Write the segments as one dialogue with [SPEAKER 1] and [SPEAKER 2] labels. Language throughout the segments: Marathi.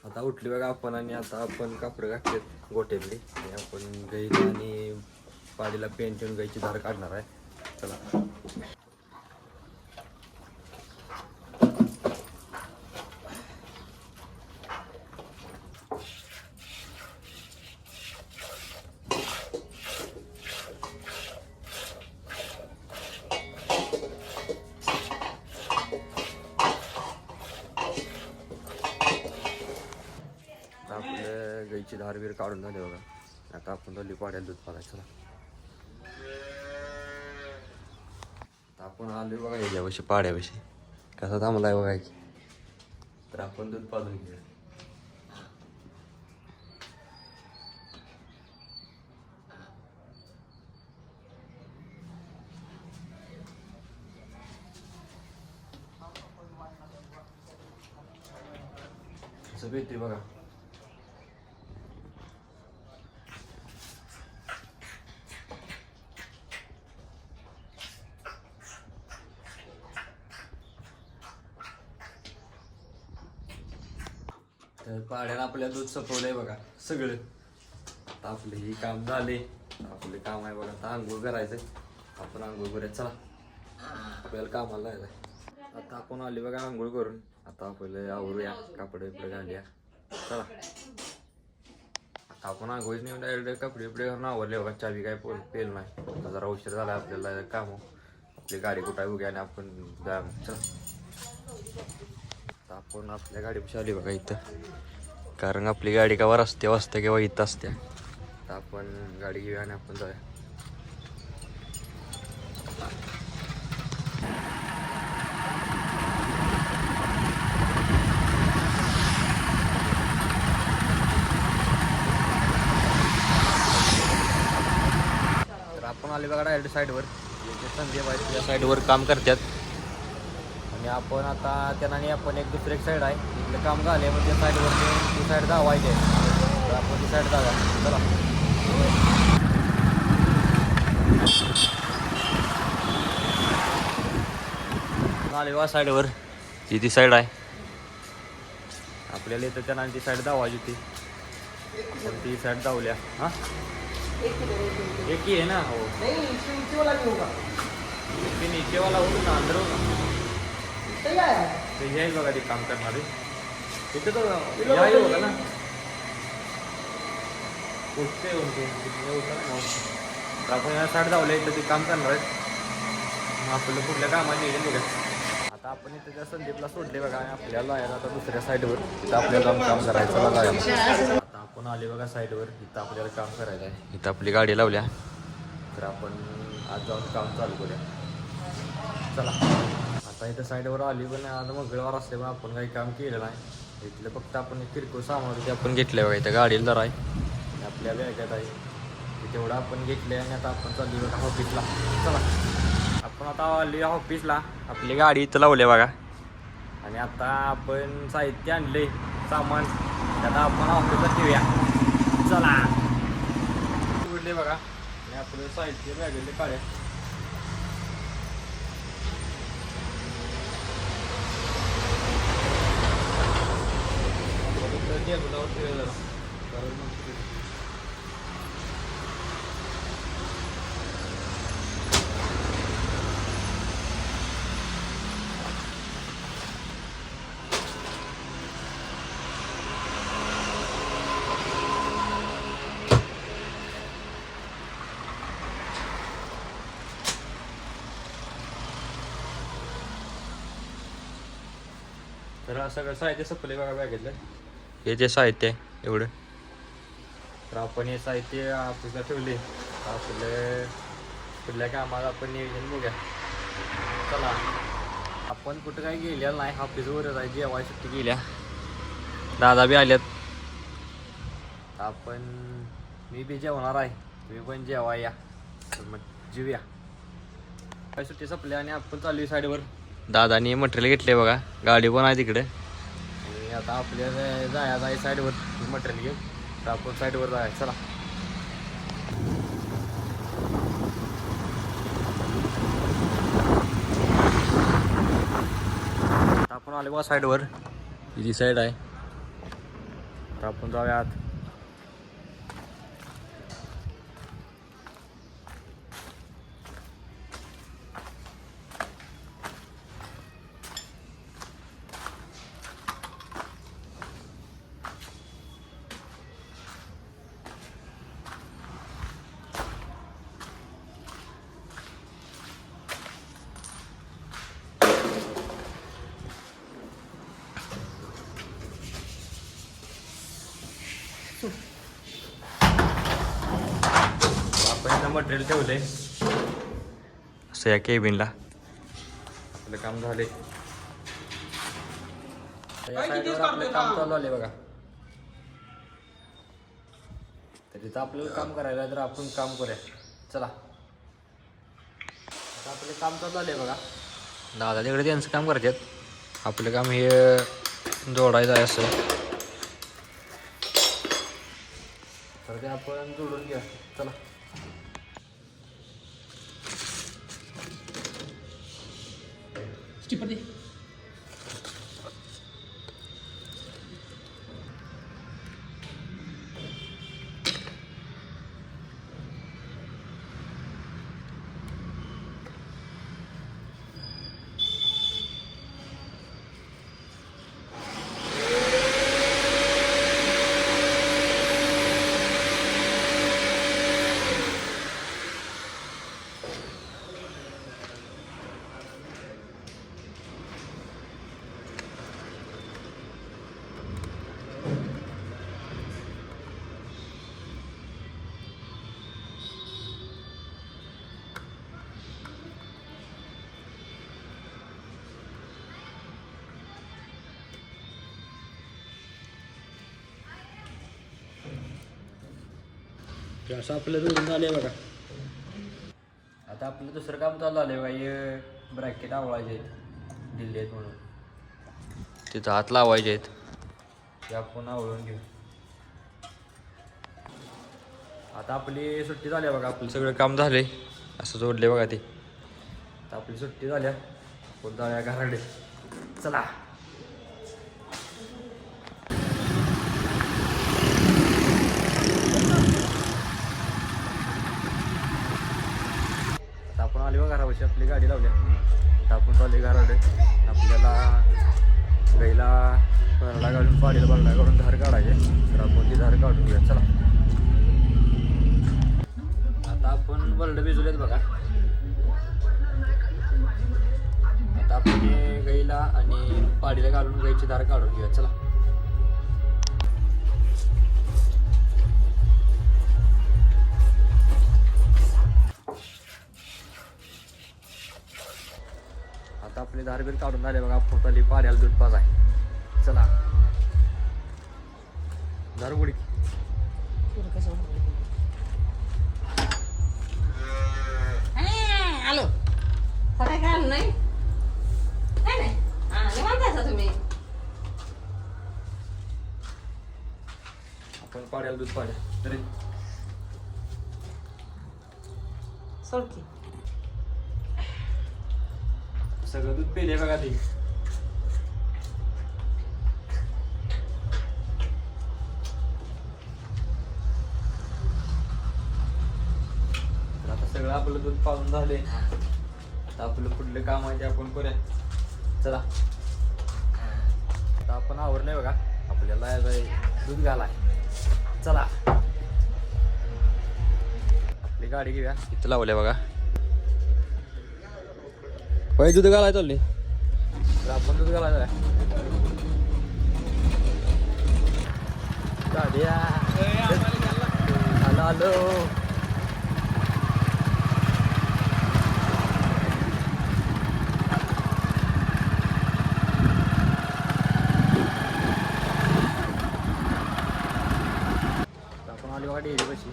[SPEAKER 1] आता उठली बघा आपण आणि आता आपण कापड घातलेत गोटेबली आणि आपण गाईला आणि पाडीला पेंट ठेवून गाईची धार काढणार आहे. चला आपल्या गाईची धार बीर काढून झाली बघा. आता आपण दोन्ही पाड्याला दूध पाजायचं. चला आता आपण आलोय बघा याच्यापाशी पाड्यापाशी कसा थांबलाय बघा की. तर आपण दूध पाजून घेऊया. कसं भेटते बघा. तर पाड्यानं आपल्या दूध सपवलंय बघा सगळं. आता आपलं हे काम झाले. आपले काम आहे बघा. आता आंघोळ करायचंय. आपण आंघोळ करूया. चला आपल्याला कामाला जायचंय. आता आपण आले बघा आंघोळ करून. आता आपल्याला आवरूया, कपडे बिपडे घालूया. चला आता आपण आंघोळीच नाही डायरेक्ट कपडे बिपडे घालून आवरले बघा. चावी काय पेल नाही. आता जरा उशीर झाला आपल्याला काम. आपली गाडी कुठं आहे बघूया आणि आपण जा. चला आपण आपल्या गाडीपाशी आली बघा इथं. कारण आपली गाडी केव्हा रस्त्यावर असते किंवा इथं असते. तर आपण गाडी घेऊया आणि आपण जाऊया. तर आपण आले बघा डायरेक्ट साईडवर. संदीप आहे त्या साईडवर काम करतात आणि आपण आता त्यांना आपण एक दुसरी एक साईड आहे तिथलं काम झाले मग त्या साईडवर ती साईड धावायची आहे. तर आपण ती साईड जागा. चला आले बघा साईडवर. ती साईड आहे आपल्याला इथं त्यांना ती साईड धावायची होती. आपण ती साईड धावल्या. हां एक ही आहे ना. हो नीचे वाला होतो ना अंदर होता ते हे बघा ते काम करणारे तिथे तो याही होता ना. कुठचे होता ना. तर आपण या साईड धावल्या इथं ते काम करणार आहेत. आपलं कुठल्या कामाला येईल बघा. आता आपण इथं त्या संदीपला सोडले बघा. आपल्याला यायला आता दुसऱ्या साईडवर तिथं आपल्याला काम करायचं जायला. आता आपण आले बघा साईडवर. इथं आपल्याला काम करायचं आहे. इथं आपली गाडी लावल्या. तर आपण आज जाऊन काम चालू करूया. चला आता इथं साईडवर आली पण आज मंगळवार असल्यामुळे आपण काही काम केलं नाही. इथलं फक्त आपण किरकोळ सामान ते आपण घेतलं बघा. इथं गाडीला जर आहे आपल्या बॅगेत आहे तेवढं आपण घेतलं आणि आता आपण चालली बघा ऑफिसला. चला आपण आता आली ऑफिसला. आपली गाडी इथं लावली बघा आणि आता आपण साहित्य आणले सामान. आता आपण ऑफिसला ठेवूया. चला उडले बघा आणि आपलं साहित्य बॅगेतले काढ्या. तर सगळं साहित्य संपले बघा बॅगेतलं. हे जे साहित्य आहे एवढं. तर आपण हे साहित्य ऑफिसला ठेवले. आपले कुठल्या कामाला आपण नियोजन बघूया. चला आपण कुठं काही गेलेलं नाही. ऑफिसवरच आहे. जेवाय सुट्टी गेल्या. दादा बी आल्यात. आपण मी बी जेवणार आहे. तुम्ही पण जेवा या. तर मग जेऊया. काय सुट्टी संपली आणि आपण चालू साईडवर. दादानी मटेरियल घेतले बघा. गाडी पण आहे तिकडे आणि आता आपल्याला जायचं आहे साईडवर मटेरियल घेऊन. तर आपण साईडवर जायचं. चला आपण आले बघा साईडवर. ही साईड आहे तर आपण जाऊया आत. आपण इथं मटेरियल ठेवले असं या केबिनला. आपलं काम झाले. आपलं काम चालू आले बघा. तर तिथं आपल्याला काम करायला तर आपण काम करूया. चला आता आपलं काम चालू आले बघा. दादा तिकडे त्यांचं काम करतात. आपलं काम हे जोडायचं आहे असं. तर ते आपण जोडून घ्या. चला
[SPEAKER 2] स्टिपर दे.
[SPEAKER 1] असं आपलं जोडून झालं बघा. आता आपलं दुसरं काम चालू आलं बघा. हे ब्रॅकेट आवळायचे आहेत, दिले आहेत म्हणून. तिथं हात लावायचे आहेत. ते आपण आवळून घेऊ. आता आपली सुट्टी झाली बघा. आपलं सगळं काम झाले. असं जोडले बघा ते. आता आपली सुट्टी झाल्या. आपण जाऊया घराकडे. चला आपण आली बघा घरापाशी. आपली गाडी लावल्या. आता आपण चालले घराकडे. आपल्याला गाईला बरडा काढून पाडीला बरडा काढून धार काढायचे. तर आपण ती धार काढून घेऊया. चला आता आपण बरडं भिजवलेत बघा. आता आपण गाईला आणि पाडीला घालून गाईची धार काढून घेऊया. चला आता आपले धारबीर काढून झाले बघा. आपण आली पाड्याला दूध पाज आहे. चला धार बुडी.
[SPEAKER 2] आलो सकाळी काय आलं नाही. तुम्ही
[SPEAKER 1] आपण पाड्याला दूध पाड्या तरी
[SPEAKER 2] सोडकी
[SPEAKER 1] सगळं दूध पेले बघा ते. तर आता सगळं आपलं दूध पाळून झाले. आता आपलं पुढलं काम आहे ते आपण करूया. चला आता आपण आवरलंय बघा. आपल्याला दूध घालाय. चला आपली गाडी घेऊया. इथं लावल्या बघा. होय दूध घालाय चालले. तर आपण दूध घालायचं आहे. गाड्या आलो आलो. आपण आली बघा डेअरी पाशी.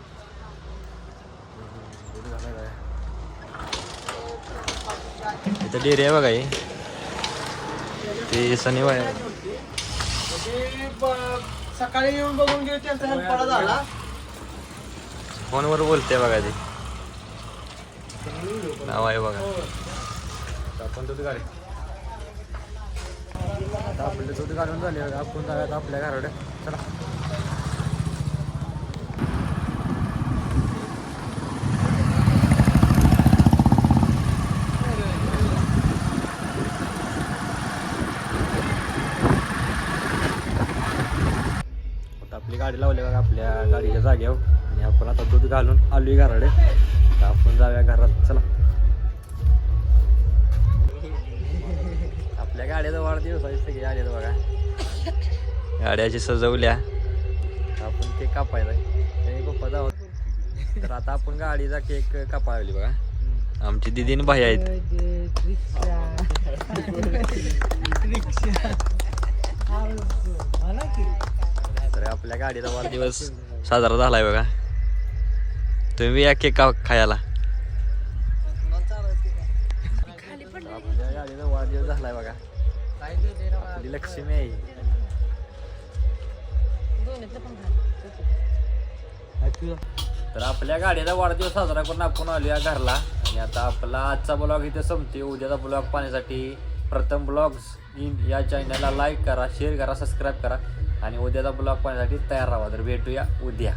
[SPEAKER 1] दूध घालायचं आहे. इथं डेअरी आहे बघा. हे ते शनिवार
[SPEAKER 2] सकाळी येऊन बघून गेले. त्यांचा हेल्पडा झाला.
[SPEAKER 1] फोनवर बोलते बघा. ते नाव आहे बघा. आपण दूध घाले. आता आपलं दूध घालून झाले बघा. आपण जाऊयात आपल्या घराकडे. चला आपली गाडी लावली बघा आपल्या गाडीच्या जागेवर आणि आपण आता दूध घालून आलोय घराकडे. तर आपण जाऊया घरात. चला. आपल्या गाड्याचा वाढदिवस आहे. सगळे आले बघा. गाड्याची सजवल्या. आपण केक कापायचा आहे. पप्पा जाऊ. तर आता आपण गाडीचा केक कापायला बघा. आमची दिदीन भाई आहेत. तर आपल्या गाडीचा वाढदिवस साजरा झालाय बघा. तुम्ही या केक खायला. आपल्या गाडीचा वाढदिवस झालाय बघा. आपली लक्ष्मी आहे. तर आपल्या गाडीचा वाढदिवस साजरा करून आपण आलो या घरला. आणि आता आपला आजचा ब्लॉग इथे संपते. उद्याचा ब्लॉग पाहण्यासाठी प्रथम ब्लॉग्स इन या चॅनलला लाईक करा, शेअर करा, सबस्क्राईब करा आणि उद्याचा ब्लॉग पाहण्यासाठी तयार राहा. तर भेटूया उद्या.